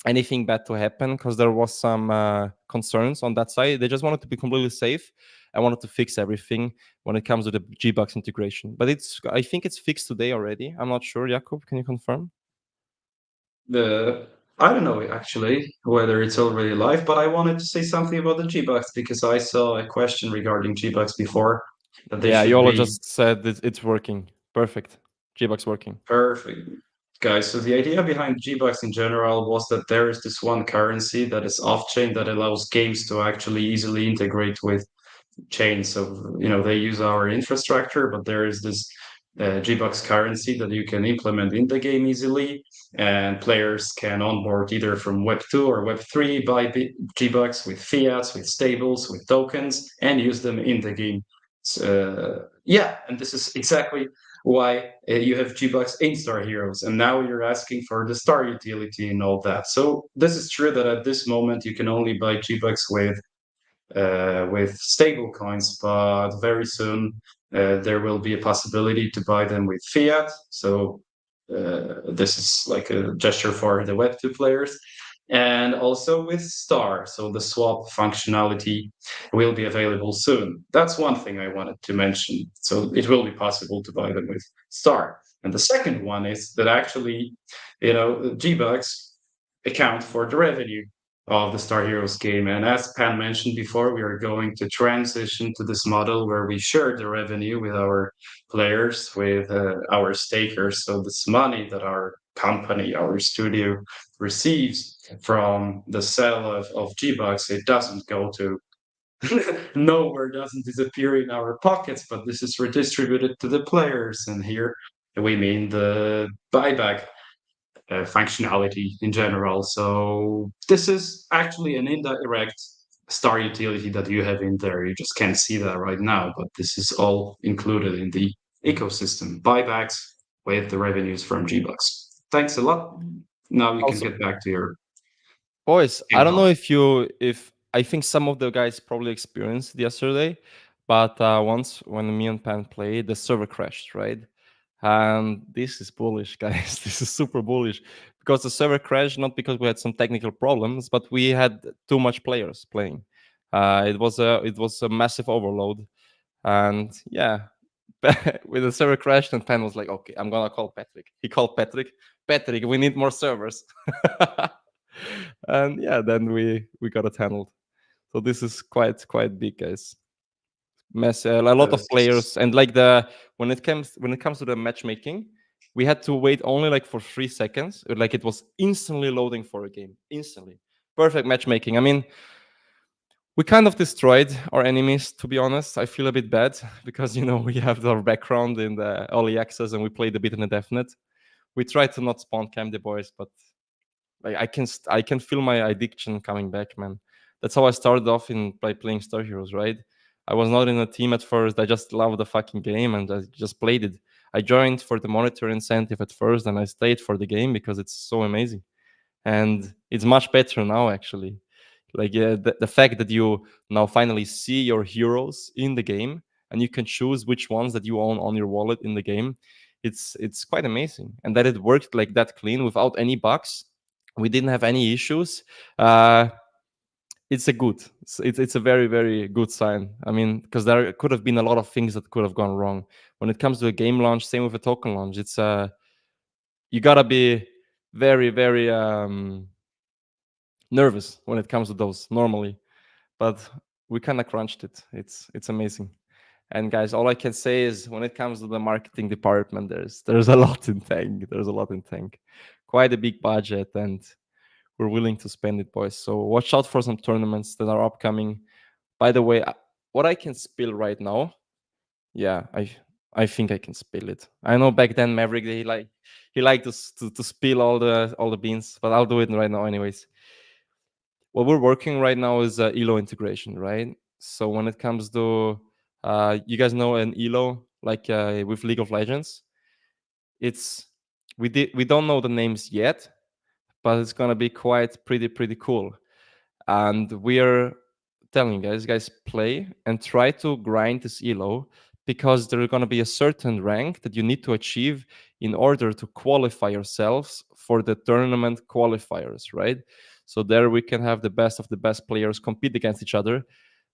anything bad to happen, because there was some concerns on that side. They just wanted to be completely safe. I wanted to fix everything when it comes to the G-Bucks integration. But I think it's fixed today already. I'm not sure. Jakub, can you confirm? I don't know actually whether it's already live, but I wanted to say something about the G-Bucks because I saw a question regarding G-Bucks before that they Yeah, should Yolo be just said it's working. Perfect. G-Bucks working. perfect. Guys, so the idea behind G-Bucks in general was that there is this one currency that is off-chain that allows games to actually easily integrate with chains. So, they use our infrastructure, but there is this G-Bucks currency that you can implement in the game easily, and players can onboard either from Web 2 or Web 3 by G-Bucks with fiats, with stables, with tokens, and use them in the game. Yeah, and this is exactly why you have G-Bucks in StarHeroes, and now you're asking for the star utility and all that. So this is true that at this moment you can only buy G-Bucks with stable coins, but very soon there will be a possibility to buy them with fiat. So this is like a gesture for the Web2 players. And also with Star. So the swap functionality will be available soon. That's one thing I wanted to mention. So it will be possible to buy them with Star. And the second one is that actually, G-Bucks account for the revenue of the StarHeroes game. And as Pan mentioned before, we are going to transition to this model where we share the revenue with our players, with our stakers. So this money that our company, our studio receives from the sale of G-Bucks, it doesn't go to nowhere, doesn't disappear in our pockets, but this is redistributed to the players. And here we mean the buyback functionality in general. So this is actually an indirect star utility that you have in there. You just can't see that right now, but this is all included in the ecosystem. Buybacks with the revenues from G-Bucks. Thanks a lot. Now you can Also, get back to your boys, I game don't know talk. if I think some of the guys probably experienced it yesterday, but once when me and Pan played, the server crashed, right? And this is bullish, guys. This is super bullish because the server crashed not because we had some technical problems, but we had too much players playing. It was a massive overload, and yeah, with the server crashed, and Pan was like, "Okay, I'm gonna call Patrick." He called Patrick. Patrick, we need more servers. And yeah, then we got it handled. So this is quite big, guys. A lot of This is players, and like when it comes to the matchmaking, we had to wait only like for 3 seconds. Like, it was instantly loading for a game, instantly. Perfect matchmaking. I mean, we kind of destroyed our enemies, to be honest. I feel a bit bad because we have our background in the early access and we played a bit in the definite. We tried to not spawn camp the boys, but like I can feel my addiction coming back, man. That's how I started off by playing StarHeroes, right? I was not in a team at first. I just loved the fucking game and I just played it. I joined for the monitor incentive at first, and I stayed for the game because it's so amazing, and it's much better now, actually. Like, yeah, the fact that you now finally see your heroes in the game and you can choose which ones that you own on your wallet in the game, it's quite amazing. And that it worked like that clean without any bugs. We didn't have any issues. uh it's a very, very good sign. I mean, because there could have been a lot of things that could have gone wrong when it comes to a game launch. Same with a token launch. It's you gotta be very, very nervous when it comes to those normally, but we kind of crunched it. It's amazing. And guys, all I can say is when it comes to the marketing department, there's a lot in tank. There's a lot in tank. Quite a big budget, and we're willing to spend it, boys. So watch out for some tournaments that are upcoming. By the way, what I can spill right now, yeah, I think I can spill it. I know back then Maverick he liked to spill all the beans, but I'll do it right now anyways. What we're working right now is elo integration, right? So when it comes to you guys know an elo like with League of Legends, it's we don't know the names yet, but it's gonna be quite pretty cool. And we're telling you guys play and try to grind this elo, because there's going to be a certain rank that you need to achieve in order to qualify yourselves for the tournament qualifiers, right? So there we can have the best of the best players compete against each other,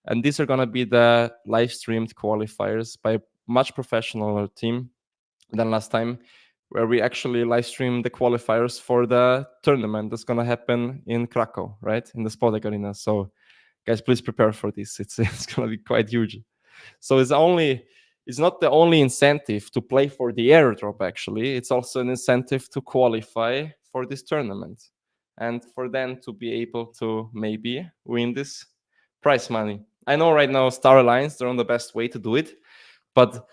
and these are going to be the live streamed qualifiers by a much professional team than last time, where we actually live stream the qualifiers for the tournament that's going to happen in Krakow, right? In the Spodek Arena. So guys, please prepare for this. It's going to be quite huge. So it's not the only incentive to play for the airdrop, actually. It's also an incentive to qualify for this tournament and for them to be able to maybe win this prize money. I know right now Star Alliance, they're on the best way to do it, but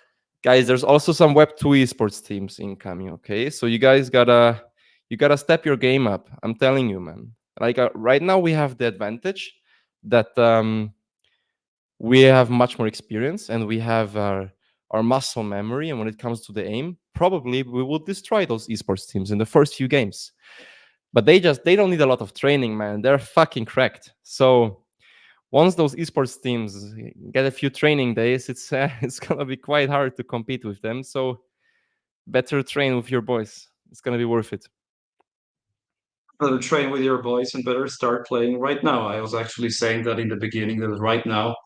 guys, there's also some Web2 esports teams incoming, okay? So you guys gotta step your game up. I'm telling you, man. Like right now we have the advantage that we have much more experience and we have our muscle memory, and when it comes to the aim, probably we will destroy those esports teams in the first few games. But they don't need a lot of training, man. They're fucking cracked. So once those esports teams get a few training days, it's gonna be quite hard to compete with them. So better train with your boys. It's gonna be worth it. Better train with your boys and better start playing right now. I was actually saying that in the beginning, that right now,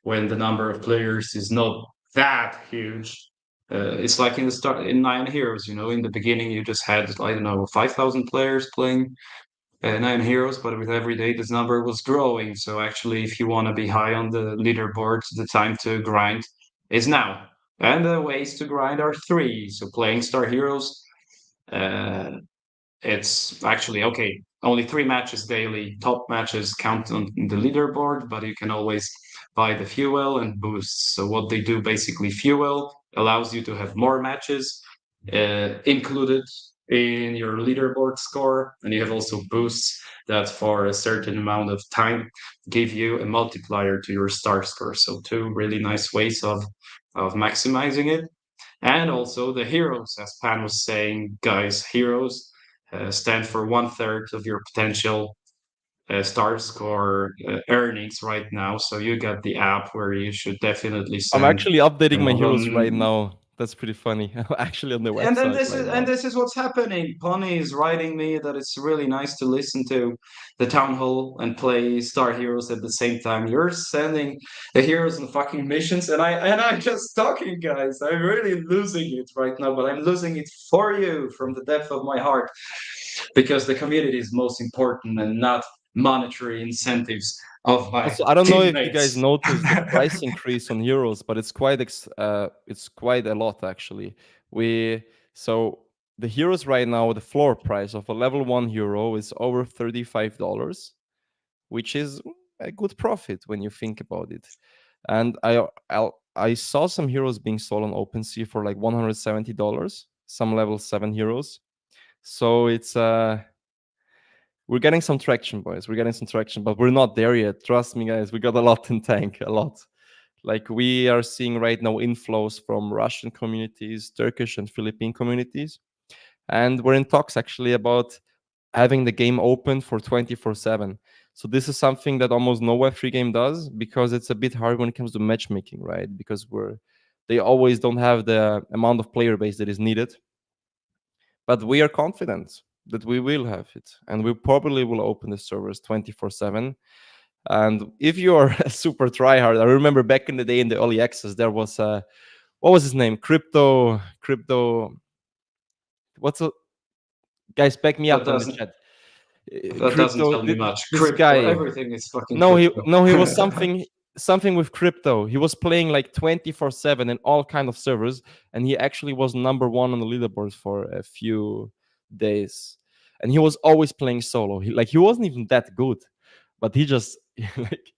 when the number of players is not that huge, it's like in the start in Nine Heroes. You know, in the beginning you just had, I don't know, 5,000 players playing Nine Heroes, but with every day this number was growing. So actually, if you want to be high on the leaderboard, the time to grind is now. And the ways to grind are three. So playing StarHeroes, uh, it's actually okay. Only 3 matches daily. Top matches count on the leaderboard, but you can always buy the fuel and boosts. So what they do basically, fuel allows you to have more matches included in your leaderboard score, and you have also boosts that for a certain amount of time give you a multiplier to your star score. So two really nice ways of maximizing it. And also the heroes, as Pan was saying, guys, heroes stand for 1/3 of your potential star score earnings right now. So you got the app where you should definitely I'm send. actually updating my heroes right Um, now. That's pretty funny. I'm actually on the and then website this right is and now. this is what's happening. Pony is writing me that it's really nice to listen to the Townhall and play Star Heroes at the same time. You're sending the heroes on fucking missions, and I'm just talking, guys. I'm really losing it right now, but I'm losing it for you from the depth of my heart, because the community is most important and not monetary incentives of my Also, I don't know if you guys teammates. noticed the price increase on euros, but it's quite a lot actually. So the heroes right now, the floor price of a level 1 euro is over $35, which is a good profit when you think about it. And I saw some heroes being sold on OpenSea for like $170, some level 7 heroes. So it's we're getting some traction, boys. We're getting some traction, but we're not there yet. Trust me, guys. We got a lot in tank, a lot. Like we are seeing right now inflows from Russian communities, Turkish and Philippine communities, and we're in talks actually about having the game open for 24/7. So this is something that almost no Web3 game does, because it's a bit hard when it comes to matchmaking, right? Because they always don't have the amount of player base that is needed. But we are confident that we will have it, and we probably will open the servers 24/7. And if you are a super tryhard, I remember back in the day in the early access, there was what was his name? Crypto. What's a Guys, back me That up in the doesn't chat. that doesn't Crypto, tell me much. this Crypto, guy. everything is fucking No, he crypto. no, he was something with crypto. He was playing like 24/7 in all kind of servers, and he actually was number one on the leaderboard for a few days. And he was always playing solo. He wasn't even that good, but he just like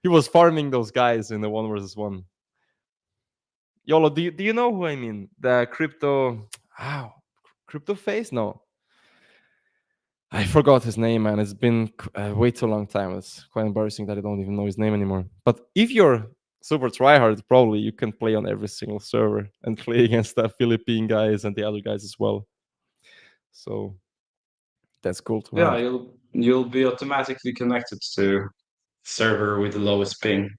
he was farming those guys in the 1v1. Yolo, do you know who I mean? The crypto, wow, crypto face? No, I forgot his name, man. It's been way too long time. It's quite embarrassing that I don't even know his name anymore. But if you're super tryhard, probably you can play on every single server and play against the Philippine guys and the other guys as well. So that's cool to Yeah, have. you'll be automatically connected to server with the lowest ping.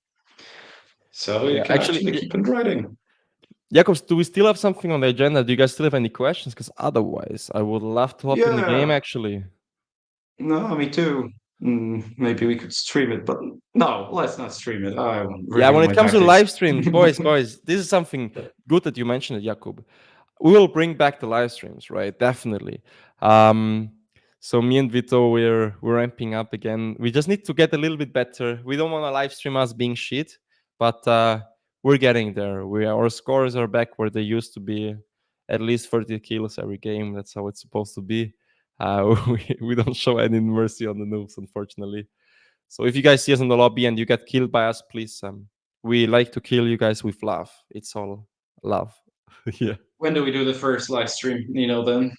So you Yeah, can actually, actually keep on writing. Jakobs, do we still have something on the agenda? Do you guys still have any questions? Because otherwise, I would love to hop in the game. Yeah. Actually, No, me too. Maybe we could stream it, but no, let's not stream it. I yeah. reveal When my it comes to tactics. live streams, boys, this is something good that you mentioned it, Jakub. We will bring back the live streams, right? Definitely. Um, so me and Vito, we're ramping up again. We just need to get a little bit better. We don't want to live stream us being shit, but we're getting there. Our scores are back where they used to be, at least 30 kills every game. That's how it's supposed to be. We don't show any mercy on the noobs, unfortunately. So if you guys see us in the lobby and you get killed by us, please, we like to kill you guys with love. It's all love. Yeah. When do we do the first live stream? Then,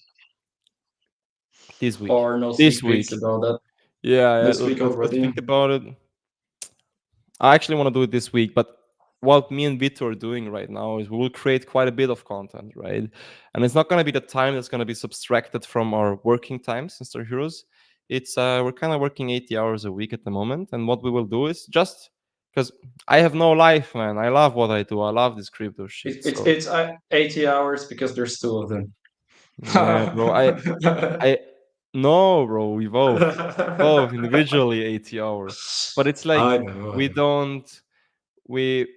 This week. or no This sneak peeks week. about that Yeah, this week let's already. think about it. I actually want to do it this week, but what me and Vito are doing right now is we will create quite a bit of content, right? And it's not going to be the time that's going to be subtracted from our working times in StarHeroes. It's we're kind of working 80 hours a week at the moment, and what we will do is just because I have no life, man. I love what I do. I love this crypto shit. It's 80 hours because there's two of them. Yeah, bro. I no, bro. We both individually 80 hours, but it's like I know. we don't we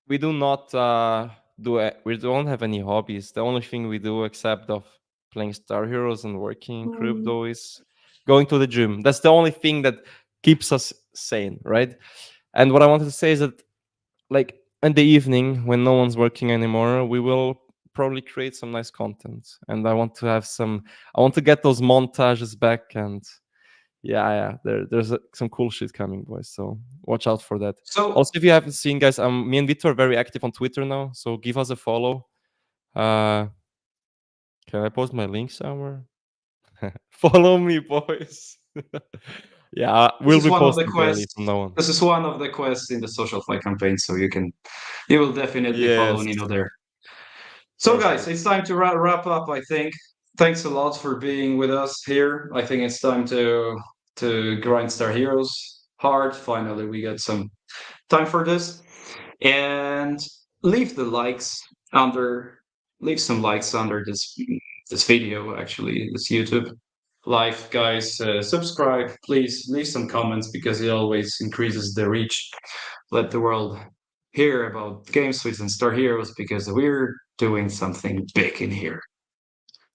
we do not we don't have any hobbies. The only thing we do except of playing Star Heroes and working in crypto is going to the gym. That's the only thing that keeps us sane, right? And what I wanted to say is that like in the evening when no one's working anymore, we will probably create some nice content. And I want to get those montages back. And yeah, there's some cool shit coming, boys. So watch out for that. So Also, if you haven't seen, guys, me and Vito are very active on Twitter now, so give us a follow. Can I post my link somewhere? Follow me, boys. Yeah, this we'll is be one of the posting daily from quests. now on. This is one of the quests in the social fly campaign, so you will definitely follow Yes, Nino there. So, guys, perfect. it's time to wrap up. I think. Thanks a lot for being with us here. I think it's time to grind Star Heroes hard. Finally, we get some time for this, and leave the likes under. Leave some likes under this video. Actually, this YouTube live, guys. Subscribe, please. Leave some comments because it always increases the reach. Let the world hear about GameSwift and Star Heroes because we're doing something big in here.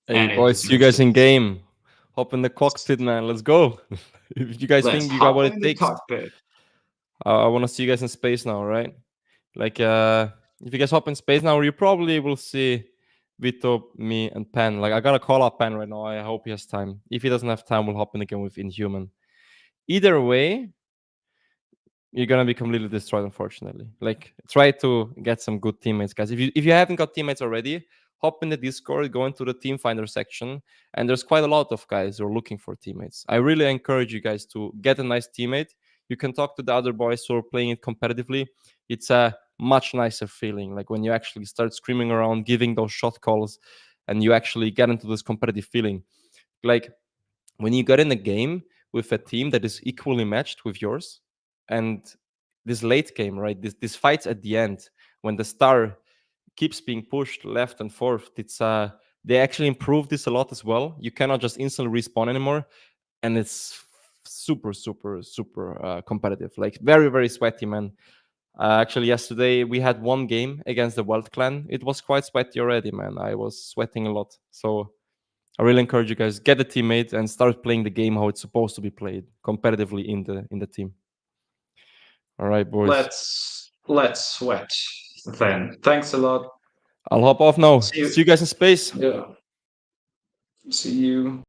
Hey, And it boys, see you deserves guys it. in game. Hop in the cockpit, man. Let's go. If you guys Let's think you got hop what in it the takes, cockpit. I want to see you guys in space now, right? Like, if you guys hop in space now, you probably will see Vito, me, and Pan. Like, I gotta call up Pan right now. I hope he has time. If he doesn't have time, we'll hop in again with Inhuman. Either way, you're gonna be completely destroyed, unfortunately. Like, try to get some good teammates, guys. If you haven't got teammates already, hop in the Discord, go into the team finder section, and there's quite a lot of guys who are looking for teammates. I really encourage you guys to get a nice teammate. You can talk to the other boys who are playing it competitively. It's a much nicer feeling, like when you actually start screaming around, giving those shot calls, and you actually get into this competitive feeling. Like when you get in a game with a team that is equally matched with yours, and this late game, right? This fights at the end when the star keeps being pushed left and forth. It's they actually improved this a lot as well. You cannot just instantly respawn anymore, and it's super competitive. Like very very sweaty, man. Actually, yesterday we had one game against the World Clan. It was quite sweaty already, man. I was sweating a lot. So I really encourage you guys, get a teammate and start playing the game how it's supposed to be played competitively in the team. All right, boys. Let's sweat then. Thanks a lot. I'll hop off now. See you. See you guys in space. Yeah. See you.